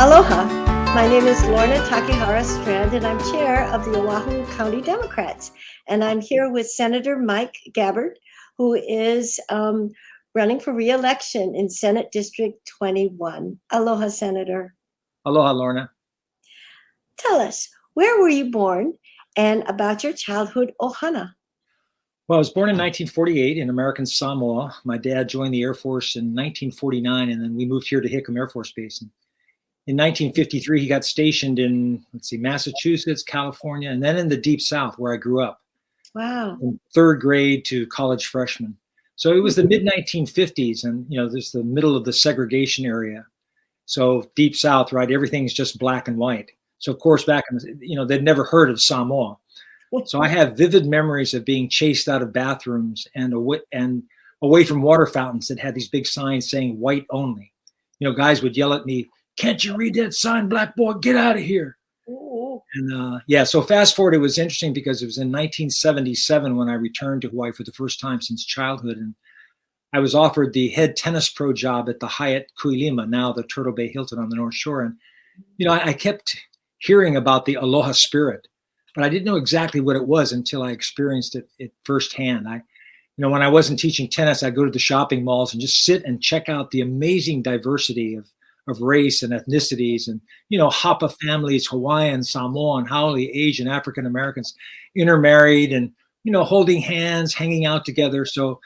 Aloha, my name is Lorna Takehara Strand, and I'm chair of the Oahu County Democrats. And I'm here with Senator Mike Gabbard, who is running for re-election in Senate District 21. Aloha, Senator. Aloha, Lorna. Tell us, where were you born and about your childhood ohana? Well, I was born in 1948 in American Samoa. My dad joined the Air Force in 1949, and then we moved here to Hickam Air Force Base. In 1953, he got stationed in, Massachusetts, California, and then in the Deep South, where I grew up. Wow. From third grade to college freshman. So it was the mid-1950s, and, there's the middle of the segregation area. So Deep South, right, everything's just black and white. So, of course, back in, they'd never heard of Samoa. So I have vivid memories of being chased out of bathrooms and away from water fountains that had these big signs saying white only. Guys would yell at me, "Can't you read that sign, black boy? Get out of here." Ooh. And so fast forward, it was interesting because it was in 1977 when I returned to Hawaii for the first time since childhood. And I was offered the head tennis pro job at the Hyatt Kuilima, now the Turtle Bay Hilton on the North Shore. And, I kept hearing about the aloha spirit, but I didn't know exactly what it was until I experienced it firsthand. When I wasn't teaching tennis, I'd go to the shopping malls and just sit and check out the amazing diversity of race and ethnicities and, Hapa families, Hawaiian, Samoan, Haole, Asian, African Americans, intermarried and, holding hands, hanging out together. So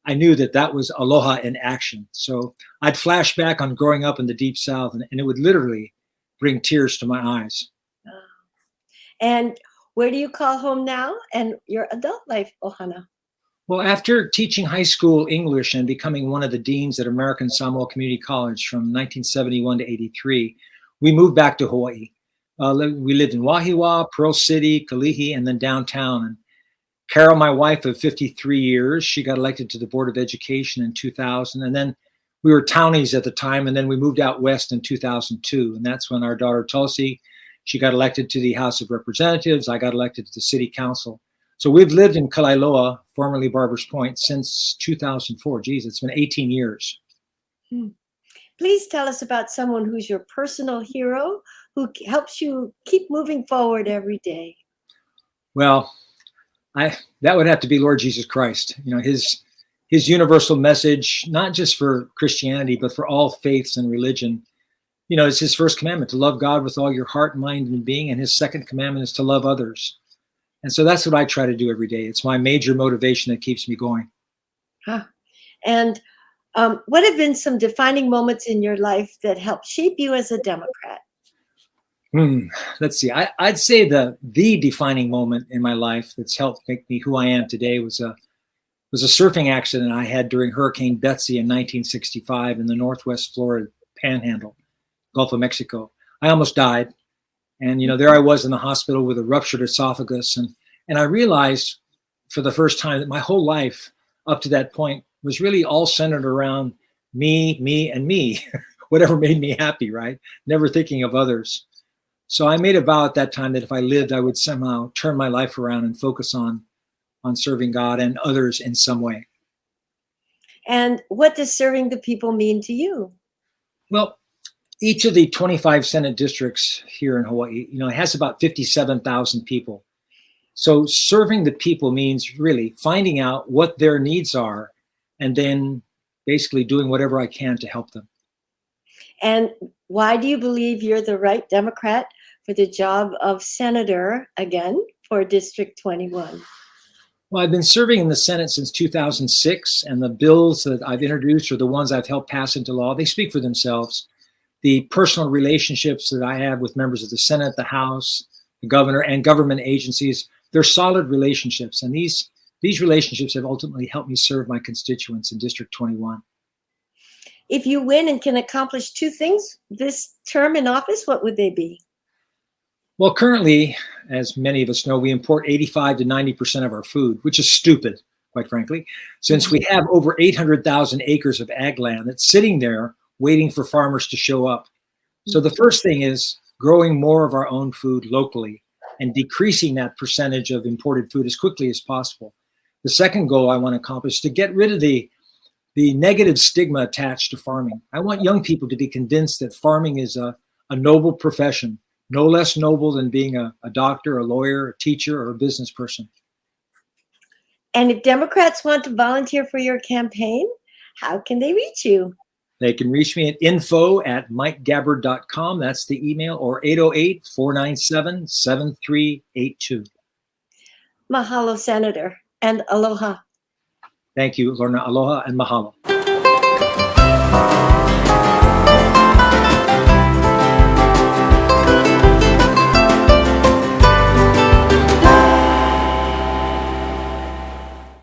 I knew that was aloha in action. So I'd flash back on growing up in the Deep South, and it would literally bring tears to my eyes. And where do you call home now and your adult life ohana? Well, after teaching high school English and becoming one of the deans at American Samoa Community College from 1971 to 83, we moved back to Hawaii. We lived in Wahiawa, Pearl City, Kalihi, and then downtown. And Carol, my wife of 53 years, she got elected to the Board of Education in 2000. And then we were townies at the time, and then we moved out west in 2002. And that's when our daughter Tulsi, she got elected to the House of Representatives. I got elected to the City Council. So we've lived in Kalailoa, formerly Barbers Point, since 2004. Geez, it's been 18 years. Please tell us about someone who's your personal hero who helps you keep moving forward every day. Well, that would have to be Lord Jesus Christ. His universal message, not just for Christianity, but for all faiths and religion. It's his first commandment, to love God with all your heart, mind, and being. And his second commandment is to love others. And so that's what I try to do every day. It's my major motivation that keeps me going. And what have been some defining moments in your life that helped shape you as a Democrat? Let's see. I'd say the defining moment in my life that's helped make me who I am today was a surfing accident I had during Hurricane Betsy in 1965 in the Northwest Florida Panhandle, Gulf of Mexico. I almost died. And, there I was in the hospital with a ruptured esophagus. And I realized for the first time that my whole life up to that point was really all centered around me, and me, whatever made me happy, right? Never thinking of others. So I made a vow at that time that if I lived, I would somehow turn my life around and focus on serving God and others in some way. And what does serving the people mean to you? Well, each of the 25 Senate districts here in Hawaii, it has about 57,000 people. So serving the people means really finding out what their needs are and then basically doing whatever I can to help them. And why do you believe you're the right Democrat for the job of senator again for District 21? Well, I've been serving in the Senate since 2006, and the bills that I've introduced or the ones I've helped pass into law, they speak for themselves. The personal relationships that I have with members of the Senate, the House, the governor, and government agencies, they're solid relationships. And these relationships have ultimately helped me serve my constituents in District 21. If you win and can accomplish two things this term in office, what would they be? Well, currently, as many of us know, we import 85 to 90% of our food, which is stupid, quite frankly, since we have over 800,000 acres of ag land that's sitting there waiting for farmers to show up. So the first thing is growing more of our own food locally and decreasing that percentage of imported food as quickly as possible. The second goal I want to accomplish is to get rid of the negative stigma attached to farming. I want young people to be convinced that farming is a a noble profession, no less noble than being a doctor, a lawyer, a teacher, or a business person. And if Democrats want to volunteer for your campaign, how can they reach you? They can reach me at info@mikegabbard.com. That's the email, or 808-497-7382. Mahalo, Senator, and aloha. Thank you, Lorna. Aloha and mahalo.